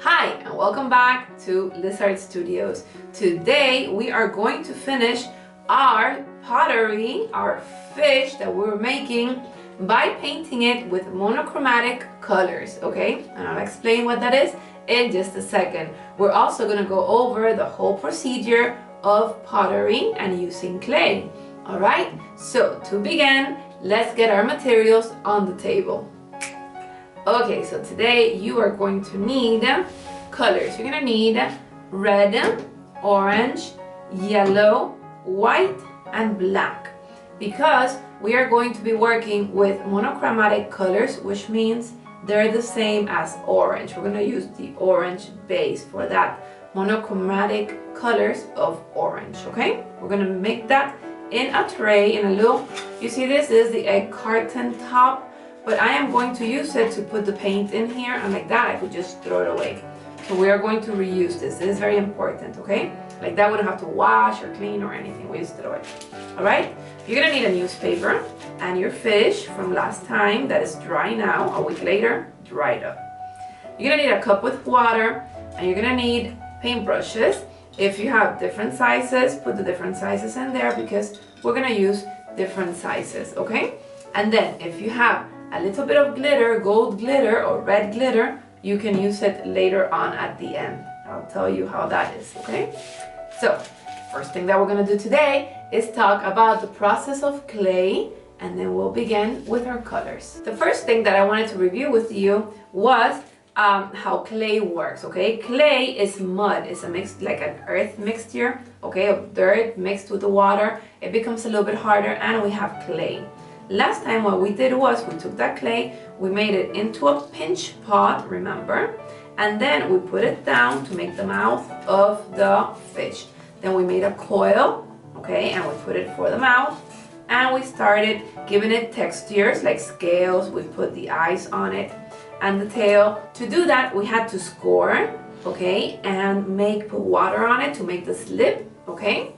Hi, and welcome back to Lizard Studios. Today we are going to finish our pottery, our fish that we were making by painting it with monochromatic colors, okay? And I'll explain what that is in just a second. We're also going to go over the whole procedure of pottery and using clay. All right, so to begin, let's get our materials on the table. Okay, so today you are going to need colors. You're gonna need red, orange, yellow, white, and black, because we are going to be working with monochromatic colors, which means they're the same as orange. We're gonna use the orange base for that monochromatic colors of orange, okay? We're gonna make that in a tray, in a little, you see this is the egg carton top, but I am going to use it to put the paint in here, and like that I could just throw it away. So we are going to reuse this. This is very important, okay? Like that, we don't have to wash or clean or anything. We just throw it. All right? You're gonna need a newspaper and your fish from last time that is dry now. A week later, dried up. You're gonna need a cup with water, and you're gonna need paintbrushes. If you have different sizes, put the different sizes in there because we're gonna use different sizes, okay? And then if you have a little bit of glitter, gold glitter or red glitter, you can use it later on at the end. I'll tell you how that is, okay? So, first thing that we're gonna do today is talk about the process of clay, and then we'll begin with our colors. The first thing that I wanted to review with you was how clay works, okay? Clay is mud. It's a mix, like an earth mixture, okay, of dirt mixed with the water. It becomes a little bit harder, and we have clay. Last time what we did was we took that clay, we made it into a pinch pot, remember? And then we put it down to make the mouth of the fish. Then we made a coil, okay, and we put it for the mouth. And we started giving it textures like scales. We put the eyes on it and the tail. To do that, we had to score, okay, and put water on it to make the slip, okay?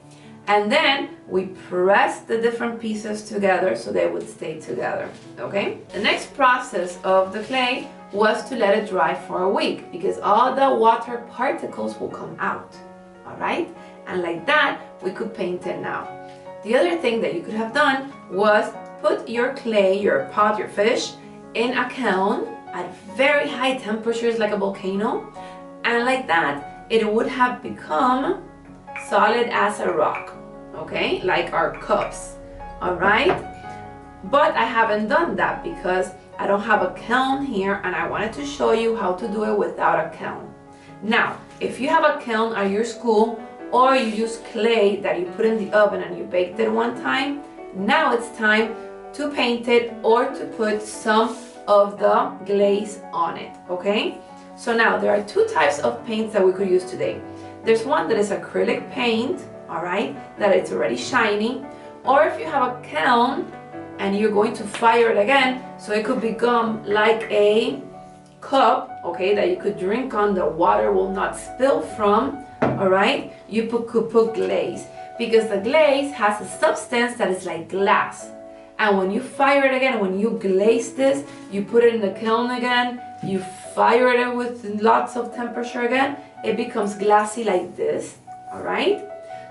And then we pressed the different pieces together so they would stay together, okay? The next process of the clay was to let it dry for a week because all the water particles will come out, all right? And like that, we could paint it now. The other thing that you could have done was put your clay, your pot, your fish, in a kiln at very high temperatures like a volcano, and like that, it would have become solid as a rock, okay, like our cups, all right? But I haven't done that because I don't have a kiln here, and I wanted to show you how to do it without a kiln. Now, if you have a kiln at your school, or you use clay that you put in the oven and you baked it one time, now it's time to paint it or to put some of the glaze on it, okay? So now there are two types of paints that we could use today. There's one that is acrylic paint, all right, that it's already shiny, or if you have a kiln and you're going to fire it again, so it could become like a cup, okay, that you could drink on, the water will not spill from, all right, you could put glaze, because the glaze has a substance that is like glass, and when you fire it again, when you glaze this, you put it in the kiln again, you fire it with lots of temperature again, it becomes glassy like this, all right?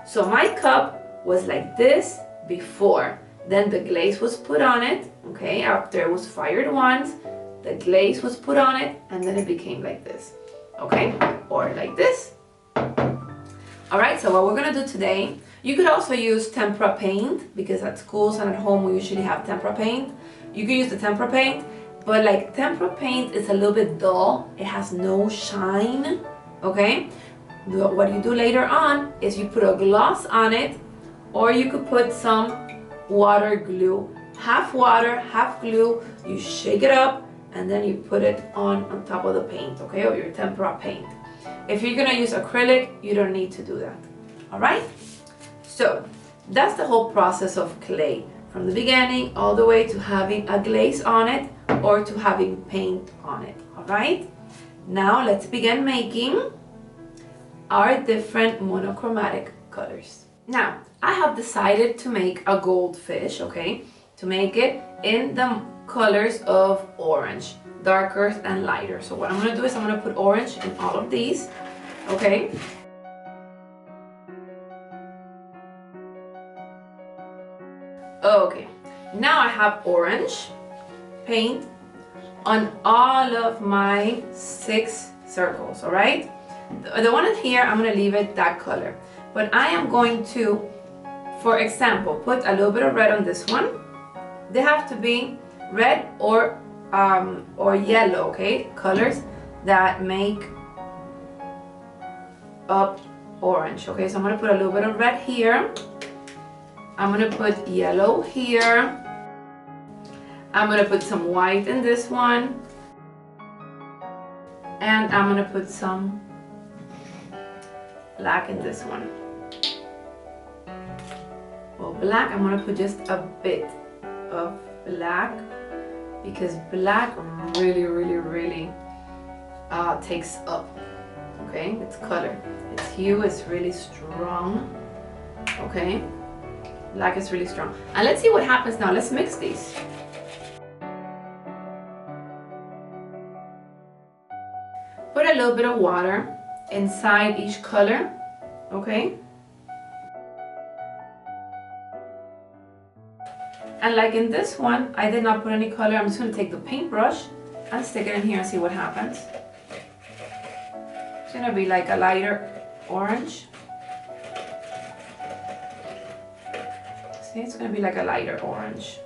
So my cup was like this before. Then the glaze was put on it, okay? After it was fired once, the glaze was put on it, and then it became like this, okay? Or like this. All right, so what we're gonna do today, you could also use tempera paint, because at schools and at home we usually have tempera paint. You could use the tempera paint, but like tempera paint is a little bit dull. It has no shine, okay? What you do later on is you put a gloss on it, or you could put some water glue, half water, half glue. You shake it up, and then you put it on top of the paint, okay, of your tempera paint. If you're gonna use acrylic, you don't need to do that, all right? So that's the whole process of clay, from the beginning all the way to having a glaze on it or to having paint on it, all right? Now let's begin making our different monochromatic colors. Now, I have decided to make a goldfish, okay? to make it in the colors of orange, darker and lighter. So what I'm gonna do is I'm gonna put orange in all of these, okay? Okay, now I have orange paint on all of my 6 circles, all right? The one in here, I'm gonna leave it that color. But I am going to, for example, put a little bit of red on this one. They have to be red or yellow, okay? Colors that make up orange, okay? So I'm gonna put a little bit of red here. I'm gonna put yellow here. I'm gonna put some white in this one. And I'm gonna put some black in this one. Well, black, I'm gonna put just a bit of black because black really takes up, okay? Its color, its hue is really strong, okay? Black is really strong. And let's see what happens now. Let's mix these. Put a little bit of water inside each color, okay? And like in this one, I did not put any color. I'm just gonna take the paintbrush and stick it in here and see what happens. It's gonna be like a lighter orange. See, it's gonna be like a lighter orange.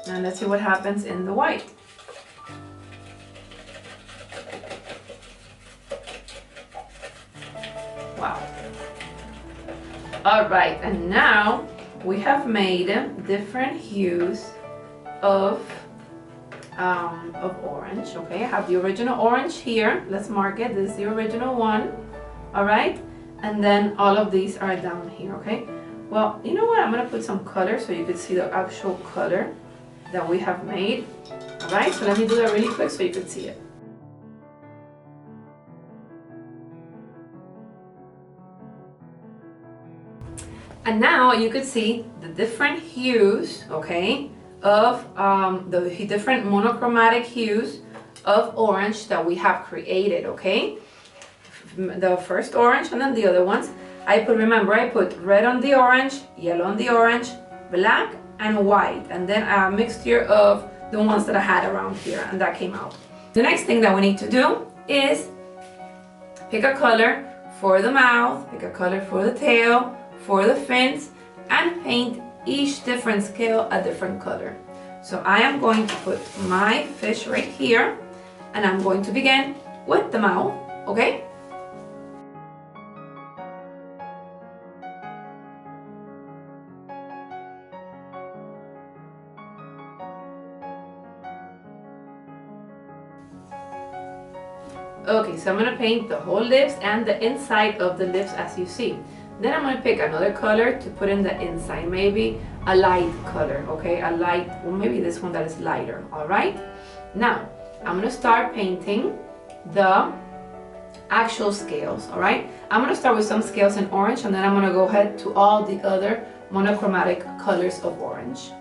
And let's see what happens in the white. Wow. All right, and now we have made different hues of orange, okay? I have the original orange here. Let's mark it. This is the original one, all right? And then all of these are down here, okay? Well, you know what? I'm gonna put some color so you can see the actual color that we have made. All right, so let me do that really quick so you can see it. And now you could see the different hues, okay, of the different monochromatic hues of orange that we have created, okay? The first orange and then the other ones. Remember, I put red on the orange, yellow on the orange, black and white, and then a mixture of the ones that I had around here, and that came out. The next thing that we need to do is pick a color for the mouth, pick a color for the tail, for the fins, and paint each different scale a different color. So I am going to put my fish right here, and I'm going to begin with the mouth, okay? Okay, so I'm gonna paint the whole lips and the inside of the lips as you see. Then I'm gonna pick another color to put in the inside, maybe a light color, okay? A light, or maybe this one that is lighter, all right? Now, I'm gonna start painting the actual scales, all right? I'm gonna start with some scales in orange, and then I'm gonna go ahead to all the other monochromatic colors of orange.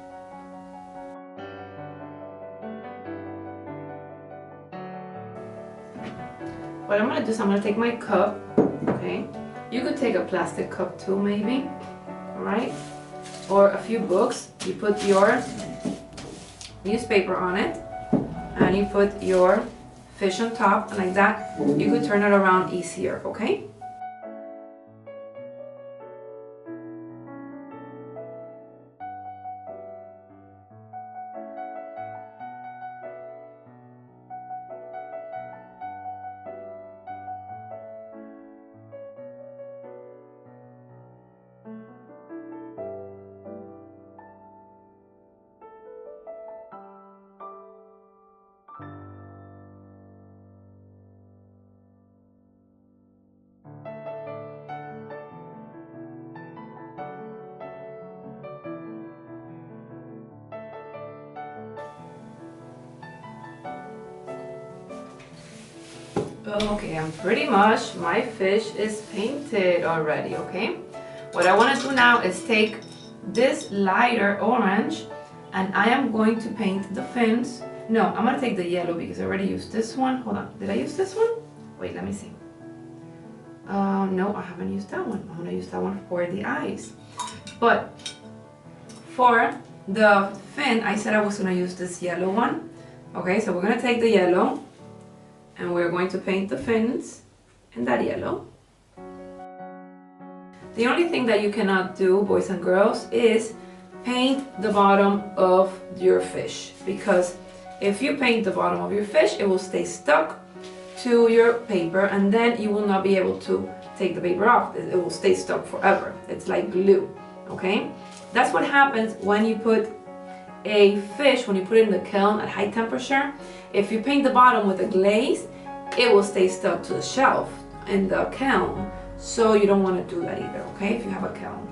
What I'm gonna do is I'm gonna take my cup, okay? You could take a plastic cup too, maybe, all right? Or a few books. You put your newspaper on it, and you put your fish on top, and like that, you could turn it around easier, okay? Okay, and pretty much my fish is painted already, okay? What I want to do now is take this lighter orange and I am going to paint the fins. No, I'm going to take the yellow because I already used this one. Hold on, did I use this one? Wait, let me see. No, I haven't used that one. I'm going to use that one for the eyes. But for the fin, I said I was going to use this yellow one. Okay, so we're going to take the yellow and we're going to paint the fins in that yellow. The only thing that you cannot do, boys and girls, is paint the bottom of your fish, because if you paint the bottom of your fish, it will stay stuck to your paper and then you will not be able to take the paper off. It will stay stuck forever. It's like glue, okay? That's what happens when you put a fish, when you put it in the kiln at high temperature. If you paint the bottom with a glaze, it will stay stuck to the shelf in the kiln. So you don't want to do that either, okay, if you have a kiln.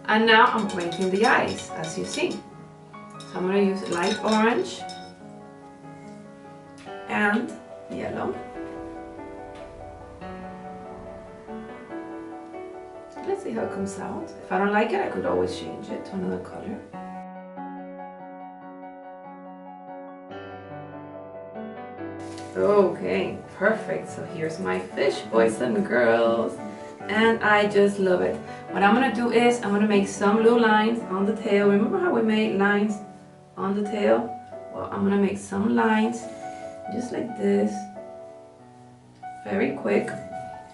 And now I'm painting the eyes, as you see. So I'm going to use light orange and yellow. Let's see how it comes out. If I don't like it, I could always change it to another color. Okay, perfect. So here's my fish, boys and girls. And I just love it. What I'm gonna do is I'm gonna make some little lines on the tail. Remember how we made lines on the tail? Well, I'm gonna make some lines just like this, very quick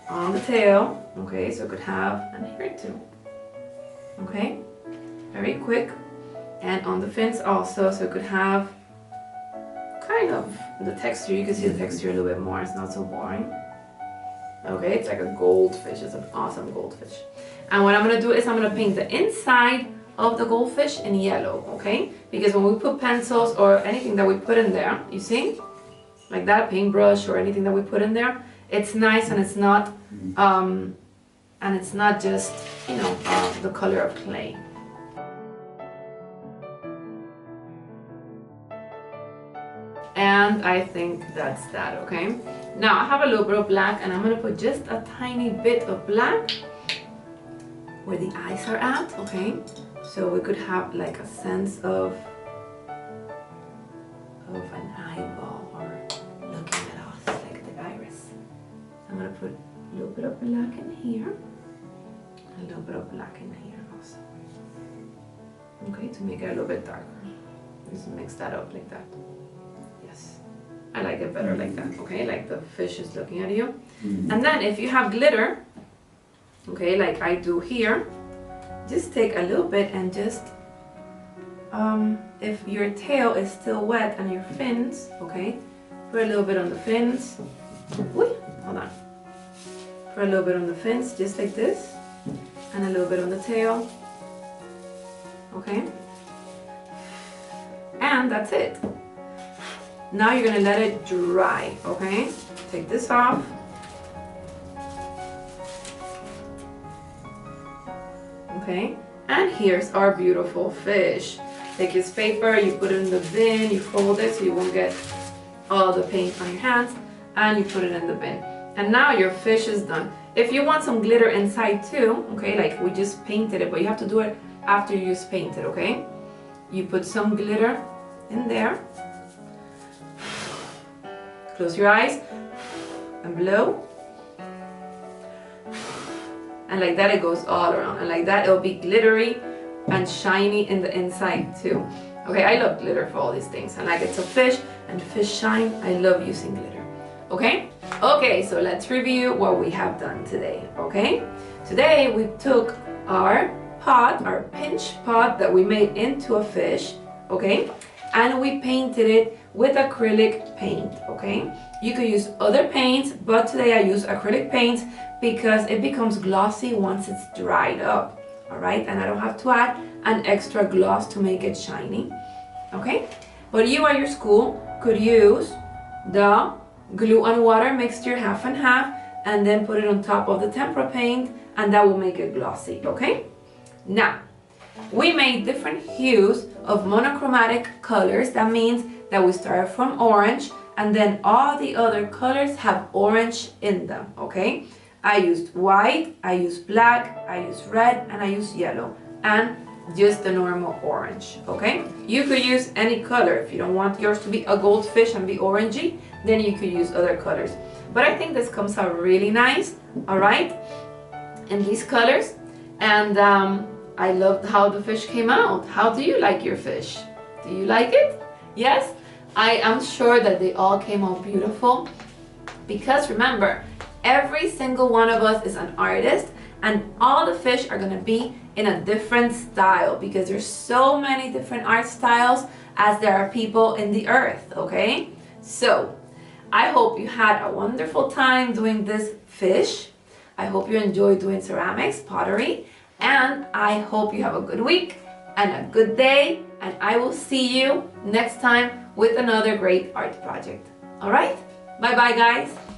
on the tail. Okay, so it could have an here too. Okay, very quick. And on the fins also, so it could have kind of the texture. You can see the texture a little bit more. It's not so boring. Okay, it's like a goldfish. It's an awesome goldfish. And what I'm going to do is I'm going to paint the inside of the goldfish in yellow, okay? Because when we put pencils or anything that we put in there, you see? Like that paintbrush or anything that we put in there, it's nice and it's not just, you know, the color of clay. And I think that's that, okay? Now I have a little bit of black and I'm gonna put just a tiny bit of black where the eyes are at, okay? So we could have like a sense of an eyeball or looking at us, like the iris. I'm gonna put a little bit of black in here, a little bit of black in here also. Okay, to make it a little bit darker. Just mix that up like that. Yes, I like it better like that, okay? Like the fish is looking at you. And then if you have glitter, okay, like I do here, just take a little bit and just, if your tail is still wet and your fins, okay, put a little bit on the fins. Wait, hold on. Put a little bit on the fins, just like this, and a little bit on the tail, okay? And that's it. Now you're gonna let it dry, okay? Take this off. Okay, and here's our beautiful fish. Take this paper, you put it in the bin, you fold it so you won't get all the paint on your hands, and you put it in the bin. And now your fish is done. If you want some glitter inside too, okay, like we just painted it, but you have to do it after you just paint it, okay? You put some glitter in there. Close your eyes and blow. And like that it goes all around. And like that it'll be glittery and shiny in the inside too. Okay, I love glitter for all these things. And like it's a fish and fish shine, I love using glitter. Okay? Okay, so let's review what we have done today, okay? Today we took our pot, our pinch pot that we made into a fish, okay? And we painted it with acrylic paint, okay? You could use other paints, but today I use acrylic paint because it becomes glossy once it's dried up, all right? And I don't have to add an extra gloss to make it shiny, okay? But you at your school could use the glue and water mixture half and half, and then put it on top of the tempera paint, and that will make it glossy, okay? Now, we made different hues of monochromatic colors. That means that we started from orange, and then all the other colors have orange in them, okay? I used white, I used black, I used red, and I used yellow, and just the normal orange, okay? You could use any color. If you don't want yours to be a goldfish and be orangey, then you could use other colors. But I think this comes out really nice, all right? In these colors, and I loved how the fish came out. How do you like your fish? Do you like it? Yes? I am sure that they all came out beautiful, because remember, every single one of us is an artist, and all the fish are gonna be in a different style, because there's so many different art styles as there are people in the earth, okay? So, I hope you had a wonderful time doing this fish. I hope you enjoyed doing ceramics, pottery, and I hope you have a good week and a good day, and I will see you next time with another great art project. All right? Bye-bye, guys.